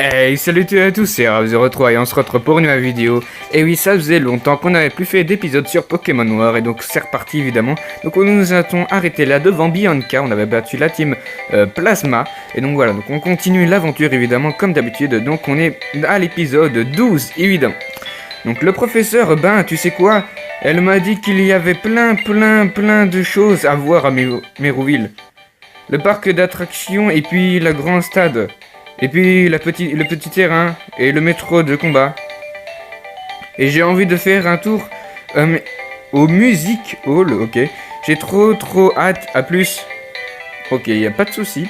Hey, salut à tous, c'est Rave03 et on se retrouve pour une nouvelle vidéo. Et oui, ça faisait longtemps qu'on n'avait plus fait d'épisode sur Pokémon Noir et donc c'est reparti évidemment. Donc nous nous étions arrêtés là devant Bianca, on avait battu la team Plasma. Et donc voilà, donc on continue l'aventure évidemment comme d'habitude. Donc on est à l'épisode 12 évidemment. Donc le professeur, tu sais quoi? Elle m'a dit qu'il y avait plein de choses à voir à Mérouville. Le parc d'attractions et puis la grande stade. Et puis le petit terrain et le métro de combat. Et j'ai envie de faire un tour au Music Hall, ok. J'ai trop hâte, à plus. Ok, y a pas de souci.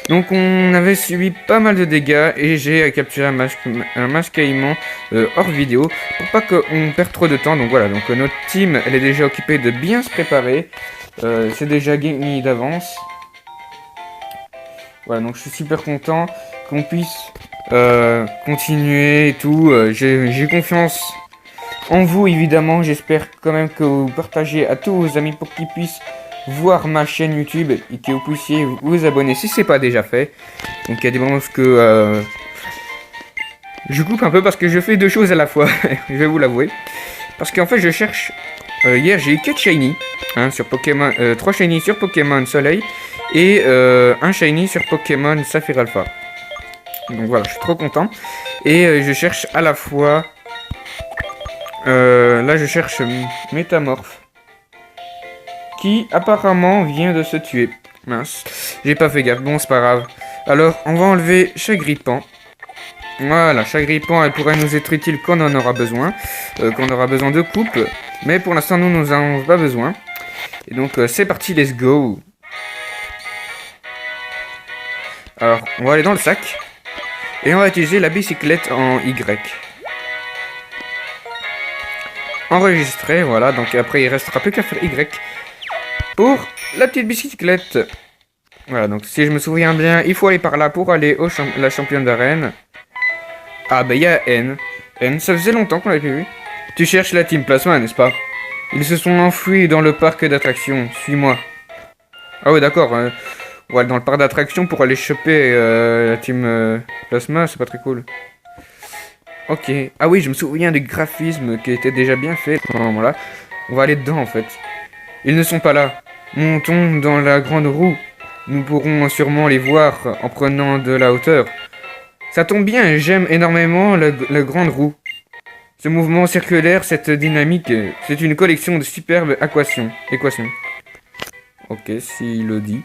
Donc on avait subi pas mal de dégâts et j'ai capturé un masque caïman hors vidéo pour pas qu'on perde trop de temps. Donc voilà, donc notre team elle est déjà occupée de bien se préparer. C'est déjà gagné d'avance. Voilà, donc je suis super content qu'on puisse continuer et tout. J'ai confiance en vous évidemment. J'espère quand même que vous partagez à tous vos amis pour qu'ils puissent voir ma chaîne YouTube et que vous puissiez vous abonner si c'est pas déjà fait. Donc il y a des moments que je coupe un peu parce que je fais deux choses à la fois. Je vais vous l'avouer. Parce qu'en fait je cherche. Hier j'ai eu 4 shiny sur Pokémon, 3 shiny sur Pokémon Soleil et un shiny sur Pokémon Saphir Alpha. Donc voilà, je suis trop content. Et je cherche à la fois. Là je cherche Métamorphe. Qui apparemment vient de se tuer. Mince, j'ai pas fait gaffe, bon c'est pas grave. Alors on va enlever Chagrippant. Voilà, Chagrippant elle pourrait nous être utile quand on en aura besoin. Quand on aura besoin de coupe. Mais pour l'instant nous n'en avons pas besoin. Et donc c'est parti, let's go. Alors on va aller dans le sac. Et on va utiliser la bicyclette en Y. Enregistrer, voilà, donc après il restera plus qu'à faire Y. Pour la petite bicyclette. Voilà, donc si je me souviens bien, il faut aller par là pour aller au la championne d'arène. Ah bah il y a N. N, ça faisait longtemps qu'on l'avait vu. Tu cherches la team Plasma, n'est-ce pas? Ils se sont enfuis dans le parc d'attractions. Suis-moi. Ah ouais, d'accord. Ouais, dans le parc d'attractions pour aller choper la team Plasma, c'est pas très cool. Ok. Ah oui, je me souviens du graphisme qui était déjà bien fait à ce moment-là. On va aller dedans en fait. Ils ne sont pas là. Montons dans la grande roue. Nous pourrons sûrement les voir en prenant de la hauteur. Ça tombe bien, j'aime énormément la grande roue. Ce mouvement circulaire, cette dynamique, c'est une collection de superbes équations. Ok, s'il le dit.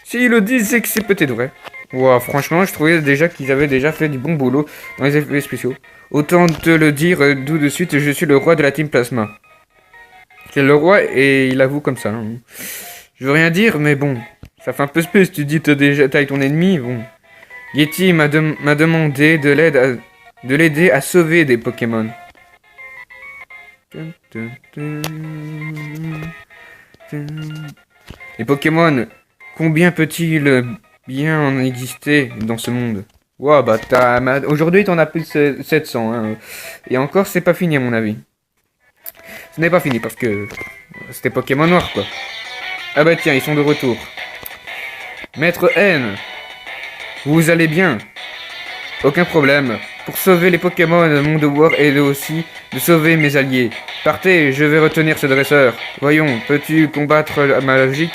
S'il le dit, c'est que c'est peut-être vrai. Wow, franchement, je trouvais déjà qu'ils avaient déjà fait du bon boulot dans les effets spéciaux. Autant te le dire d'où de suite, je suis le roi de la team Plasma. C'est le roi et il avoue comme ça. Hein. Je veux rien dire, mais bon, ça fait un peu space. Tu dis déjà taille ton ennemi, bon. Yeti m'a demandé de l'aider à sauver des Pokémon. Les Pokémon, combien peut-il bien en exister dans ce monde? Wow, bah aujourd'hui t'en as plus de 700. Hein. Et encore, c'est pas fini à mon avis. Ce n'est pas fini parce que c'était Pokémon Noir quoi. Ah bah tiens, ils sont de retour. Maître N, vous allez bien? Aucun problème. Pour sauver les Pokémon, mon devoir est aussi de sauver mes alliés. Partez, je vais retenir ce dresseur. Voyons, peux-tu combattre ma logique?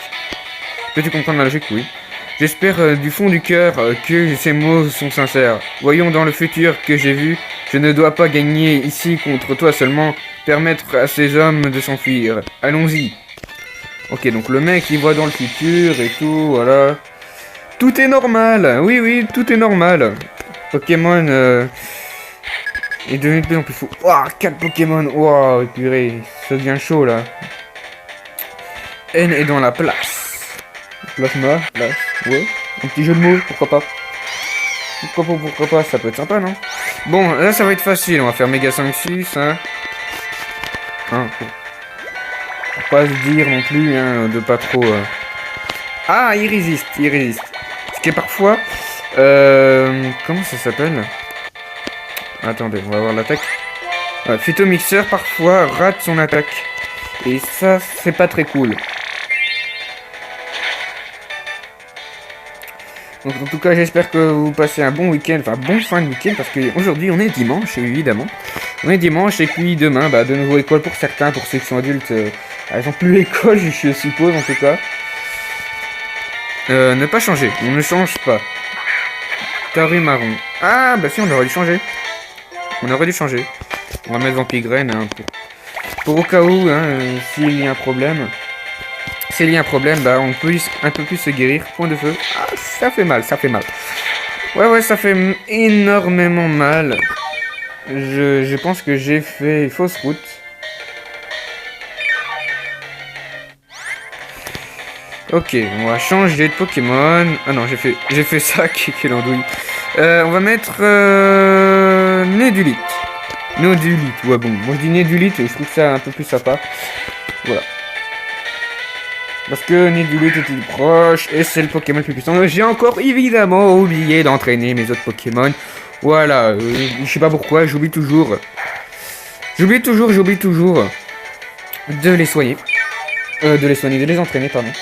Peux-tu comprendre ma logique? Oui. J'espère du fond du cœur que ces mots sont sincères. Voyons dans le futur que j'ai vu, je ne dois pas gagner ici contre toi seulement, permettre à ces hommes de s'enfuir. Allons-y. Ok, donc le mec il voit dans le futur et tout, voilà. Tout est normal, oui, tout est normal. Pokémon est devenu de plus en plus fou. Waouh, 4 Pokémon, waouh, purée, ça devient chaud là. N est dans la place. Plasma, place, ouais. Un petit jeu de mots, pourquoi pas. Pourquoi pas, ça peut être sympa, non? Bon, là ça va être facile, on va faire Mega 5-6, hein. Pour pas se dire non plus, hein, de pas trop... Ah, il résiste. Ce qui est parfois... comment ça s'appelle? Attendez, on va voir l'attaque. Phytomixer parfois rate son attaque. Et ça, c'est pas très cool. Donc en tout cas, j'espère que vous passez un bon week-end, enfin bon fin de week-end, parce qu'aujourd'hui on est dimanche, évidemment. On est dimanche, et puis demain, de nouveau école pour certains, pour ceux qui sont adultes, elles n'ont plus école, je suppose en tout cas. Ne pas changer, on ne change pas. Carré marron. Ah, bah si, on aurait dû changer. On aurait dû changer. On va mettre Vampigraine, hein, pour au cas où, hein, s'il y a un problème. S'il y a un problème, on peut un peu plus se guérir. Point de feu. Ah, ça fait mal, ça fait mal. Ouais, ça fait énormément mal. Je pense que j'ai fait fausse route. Ok, on va changer de Pokémon. Ah non, j'ai fait ça, quelle andouille. On va mettre Nédulite. Nédulite, ouais bon. Moi je dis Nédulite et je trouve ça un peu plus sympa. Voilà. Parce que Nédulite est plus proche et c'est le Pokémon le plus puissant. J'ai encore évidemment oublié d'entraîner mes autres Pokémon. Voilà, je sais pas pourquoi, j'oublie toujours. J'oublie toujours de les soigner. De les entraîner, pardon.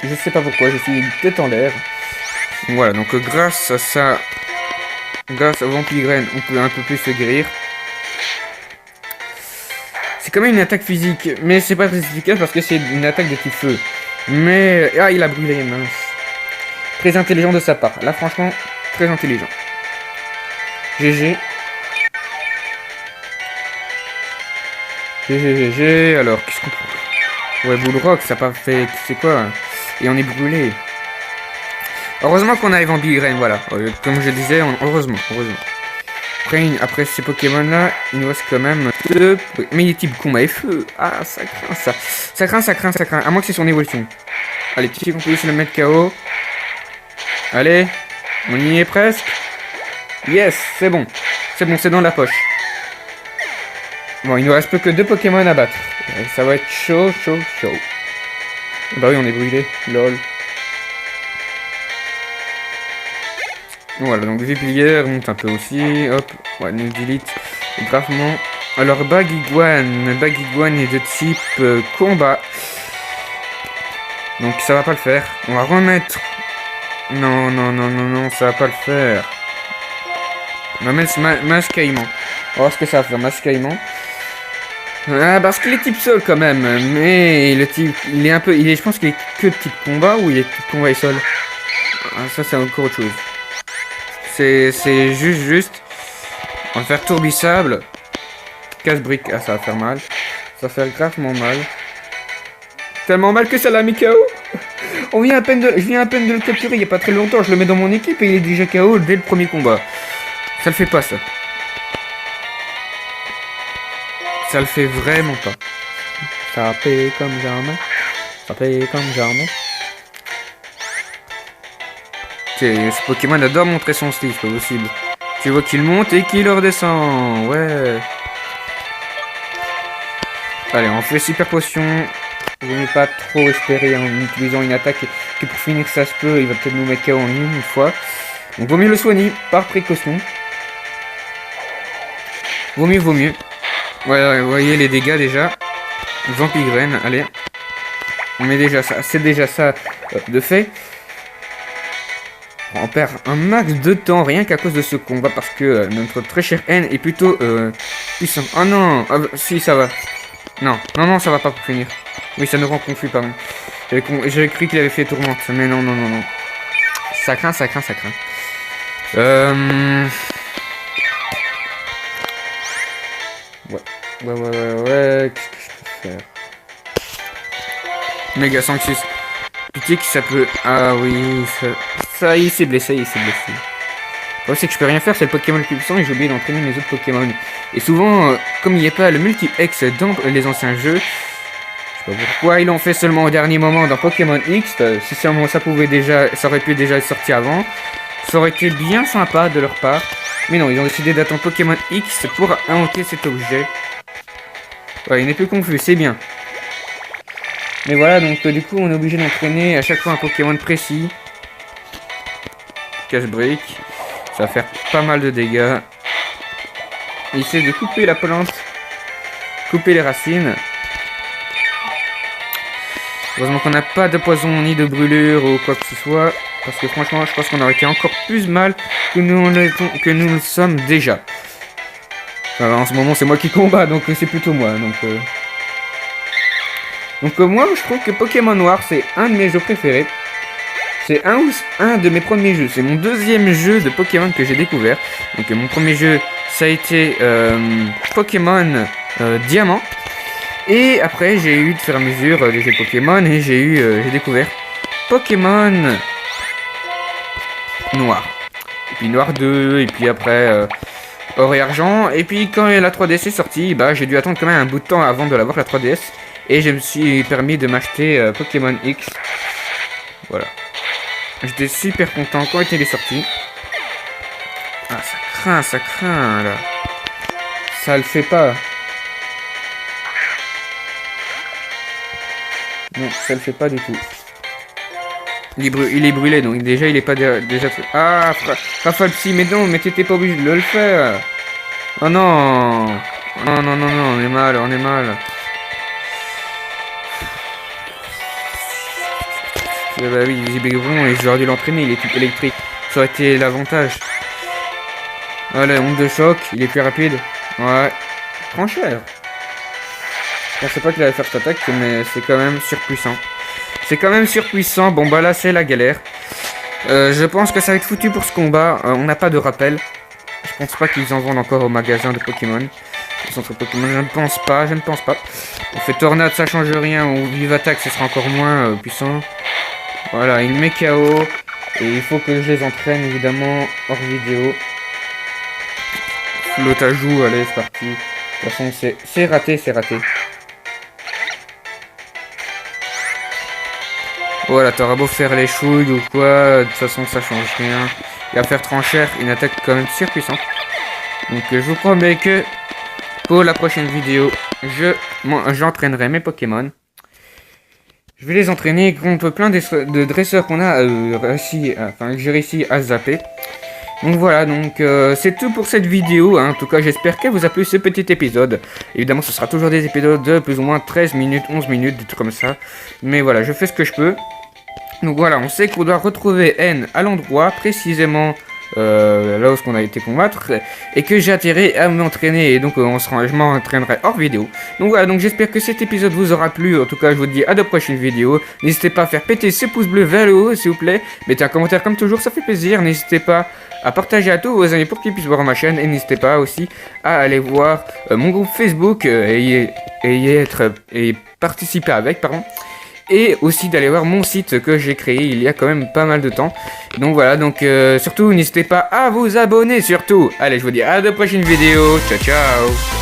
Je sais pas pourquoi, je suis tête en l'air. Voilà, donc grâce à ça, grâce à Vampigraine, on peut un peu plus se guérir. C'est quand même une attaque physique, mais c'est pas très efficace parce que c'est une attaque de type feu. Mais... ah, il a brûlé, mince. Très intelligent de sa part. Là, franchement, très intelligent. GG. GG. Alors, qu'est-ce qu'on peut... ouais, Bullrock, ça n'a pas fait... c'est quoi hein. Et on est brûlé. Heureusement qu'on a Vampigraine, voilà. Comme je disais, heureusement. Après ces Pokémon-là, il nous reste quand même deux... mais il est type combat et feu. Ah, ça craint, ça. Ça craint. À moins que c'est son évolution. Allez, petit qu'on peut se le mettre KO. Allez, on y est presque. Yes, c'est bon. C'est dans la poche. Bon, il nous reste plus que 2 Pokémon à battre. Et ça va être chaud. Bah oui, on est brûlé. Lol. Voilà, donc Vipillière monte un peu aussi. Hop, ouais, Nédulite gravement. Alors, Baguiguane est de type combat. Donc, ça va pas le faire. On va remettre. Non, ça va pas le faire. On va mettre Mascaillement. On va voir ce que ça va faire, Mascaillement. Ah, parce qu'il est type sol quand même. Mais le type. Je pense qu'il est que de type combat ou il est type combat et sol. Ah, ça, c'est encore autre chose. C'est juste. On va faire tourbissable. Casse-brique. Ah, ça va faire mal. Ça va faire gravement mal. Tellement mal que ça l'a mis KO. Je viens à peine de le capturer il n'y a pas très longtemps. Je le mets dans mon équipe et il est déjà KO dès le premier combat. Ça le fait pas, ça. Ça le fait vraiment pas. Ça paye comme jamais. Ce Pokémon adore montrer son style, c'est pas possible. Tu vois qu'il monte et qu'il redescend. Ouais. Allez, on fait super potion. Je n'ai pas trop espéré en utilisant une attaque qui pour finir ça se peut, il va peut-être nous mettre KO en une fois. Donc vaut mieux le soigner par précaution. Vaut mieux. Ouais, vous voyez les dégâts déjà. Vampigraine, allez. On met déjà ça, c'est déjà ça de fait. On perd un max de temps rien qu'à cause de ce combat parce que notre très cher N est plutôt puissant. Oh non, si ça va. Non, ça va pas pour finir. Oui, ça nous rend confus, pardon. J'avais cru qu'il avait fait tourmente, mais non. Ça craint. Ouais. Qu'est-ce que je peux faire? Méga Sanctus. Pitié que ça peut... ah oui, ça il s'est blessé. Le problème c'est que je peux rien faire, c'est le Pokémon le plus puissant et j'ai oublié d'entraîner mes autres Pokémon. Et souvent, comme il n'y a pas le multi-X dans les anciens jeux, je sais pas pourquoi ils l'ont fait seulement au dernier moment dans Pokémon X. Si ça aurait pu déjà être sorti avant, ça aurait été bien sympa de leur part. Mais non, ils ont décidé d'attendre Pokémon X pour inventer cet objet. Ouais, il n'est plus confus, c'est bien. Mais voilà, donc du coup on est obligé d'entraîner à chaque fois un Pokémon précis. Casse-brique. Ça va faire pas mal de dégâts. Il essaie de couper la plante. Couper les racines. Heureusement qu'on n'a pas de poison ni de brûlure ou quoi que ce soit. Parce que franchement, je pense qu'on aurait été encore plus mal que nous le sommes déjà. Enfin, en ce moment, c'est moi qui combat, donc c'est plutôt moi. Donc moi, je trouve que Pokémon Noir, c'est un de mes jeux préférés. C'est un de mes premiers jeux. C'est mon deuxième jeu de Pokémon que j'ai découvert. Donc mon premier jeu, ça a été Pokémon Diamant. Et après, j'ai eu, de fur et à mesure, des jeux Pokémon. Et j'ai découvert Pokémon Noir. Et puis Noir 2. Et puis après, Or et Argent. Et puis quand la 3DS est sortie, bah, j'ai dû attendre quand même un bout de temps avant de l'avoir, la 3DS. Et je me suis permis de m'acheter Pokémon X. Voilà. J'étais super content quand il est sorti. Ah, ça craint, là. Ça le fait pas. Non, ça le fait pas du tout. Il est brûlé, donc déjà, il est pas déjà fait. Ah, Rafale Psy, mais non, mais t'étais pas obligé de le faire. Oh non. Non, on est mal, Bah oui, bon, et j'aurais dû l'entraîner, il est type électrique. Ça aurait été l'avantage. Voilà, onde de choc, il est plus rapide. Ouais. Prends cher. Je pensais pas qu'il allait faire cette attaque, mais c'est quand même surpuissant. Bon bah là c'est la galère. Je pense que ça va être foutu pour ce combat. On n'a pas de rappel. Je pense pas qu'ils en vendent encore au magasin de Pokémon. Au centre Pokémon, je ne pense pas. On fait Tornade, ça change rien. Ou Vive Attaque, ce sera encore moins puissant. Voilà, il met KO. Et il faut que je les entraîne évidemment hors vidéo. Flotte à joue, allez, c'est parti. De toute façon, c'est raté. Voilà, t'auras beau faire les chouilles ou quoi, de toute façon, ça change rien. Et à faire trancher, une attaque quand même surpuissante. Donc, je vous promets que pour la prochaine vidéo, j'entraînerai mes Pokémon. Je vais les entraîner contre plein de dresseurs qu'on a que j'ai réussi à zapper. Donc voilà, c'est tout pour cette vidéo, hein. En tout cas j'espère qu'elle vous a plu ce petit épisode. Évidemment ce sera toujours des épisodes de plus ou moins 13 minutes, 11 minutes, des trucs comme ça. Mais voilà, je fais ce que je peux. Donc voilà, on sait qu'on doit retrouver N à l'endroit, précisément là où on a été combattre. Et que j'ai atterri à m'entraîner, et donc je m'entraînerai hors vidéo. Donc voilà, j'espère que cet épisode vous aura plu. En tout cas je vous dis à de prochaines vidéos. N'hésitez pas à faire péter ce pouce bleu vers le haut s'il vous plaît. Mettez un commentaire comme toujours, ça fait plaisir. N'hésitez pas à partager à tous vos amis pour qu'ils puissent voir ma chaîne. Et n'hésitez pas aussi à aller voir mon groupe Facebook et participer avec, pardon. Et aussi d'aller voir mon site que j'ai créé il y a quand même pas mal de temps. Donc voilà, surtout n'hésitez pas à vous abonner surtout. Allez, je vous dis à de prochaines vidéos. Ciao, ciao.